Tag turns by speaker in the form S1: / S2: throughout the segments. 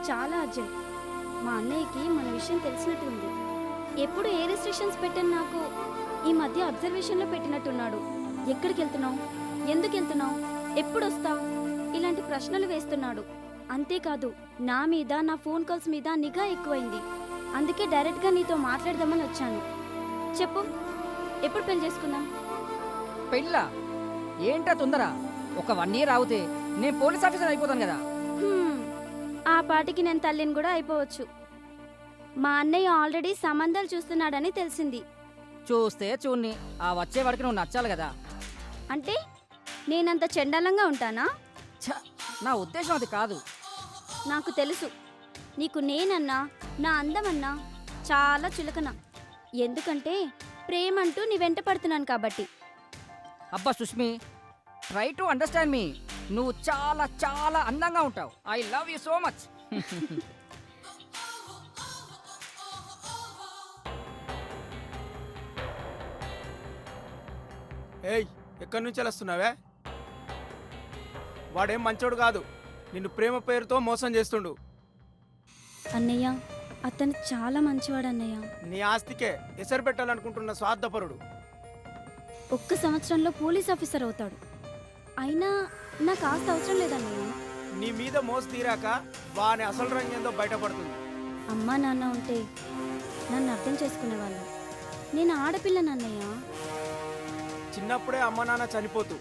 S1: చాలా అర్జెంట్. మా అన్నయ్యకి మన విషయం తెలిసినట్టు ఉంది. ఎప్పుడు ఏ రెస్ట్రిక్షన్స్ పెట్టని నాకు ఈ మధ్య అబ్జర్వేషన్లో పెట్టినట్టున్నాడు. ఎక్కడికి వెళ్తున్నావు, ఎందుకు వెళ్తున్నావు, ఎప్పుడు వస్తావు, ఇలాంటి ప్రశ్నలు వేస్తున్నాడు. అంతేకాదు నా మీద, నా ఫోన్ కాల్స్ మీద నిఘా ఎక్కువైంది. అందుకే డైరెక్ట్గా నీతో మాట్లాడదామని వచ్చాను. చెప్పు, ఎప్పుడు పెళ్లి చేసుకుందాం?
S2: పెళ్ళా? ఏంటా తొందర? ఒక 1 year ఆగితే నేను పోలీస్ ఆఫీసర్ అయిపోతాను కదా.
S1: ఆ పాటికి నేను తల్లిని కూడా అయిపోవచ్చు. మా అన్నయ్య ఆల్రెడీ సంబంధాలు చూస్తున్నాడని తెలిసింది.
S2: చూస్తే చూన్ని, ఆ వచ్చే వరకు నువ్వు నచ్చాలి కదా.
S1: అంటే నేనంత చెండాలంగా ఉంటానా?
S2: ఛ, నా ఉద్దేశం అది కాదు.
S1: నాకు తెలుసు, నీకు నేనన్నా, నా అందమన్నా చాలా చులకన. ఎందుకంటే ప్రేమంటూ నీ వెంట పడుతున్నాను కాబట్టి.
S2: అబ్బా సుష్మి, ట్రై టు అండర్స్టాండ్ మీ. నువ్వు చాలా చాలా అందంగా ఉంటావు. I love you so much.
S3: ఏయ్, ఎక్కడి నుంచి వస్తున్నావే? వాడేం మంచోడు కాదు, నిన్ను ప్రేమ పేరుతో మోసం చేస్తుండు.
S1: అన్నయ్య, అతను చాలా మంచివాడు అన్నయ్య.
S3: నీ ఆస్తికే ఎసరు పెట్టాలనుకుంటున్న స్వార్థపరుడు.
S1: 1 సంవత్సరంలో పోలీస్ ఆఫీసర్ అవుతాడు. అయినా నాకు ఆస్తి అవసరం లేదన్నయ్య.
S3: నీ మీద మోసు తీరాక వాని అసలు రంగేందో బయటపడుతుంది.
S1: అమ్మా నాన్న ఉంటే నన్ను అర్థం చేసుకునేవాళ్ళు. నేను ఆడపిల్లనన్నయ్య.
S3: చిన్నప్పుడే అమ్మ నాన్న చనిపోతూ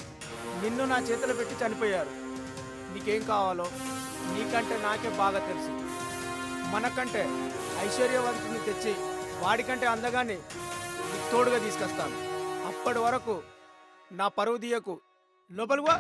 S3: నిన్ను నా చేతులు పెట్టి చనిపోయారు. నీకేం కావాలో నీకంటే నాకే బాగా తెలుసు. మనకంటే ఐశ్వర్యవంతుని తెచ్చి వాడికంటే అందగానే నీకు తోడుగా తీసుకొస్తాను. అప్పటి వరకు నా పరువు తీయకు. లోపలికి వా.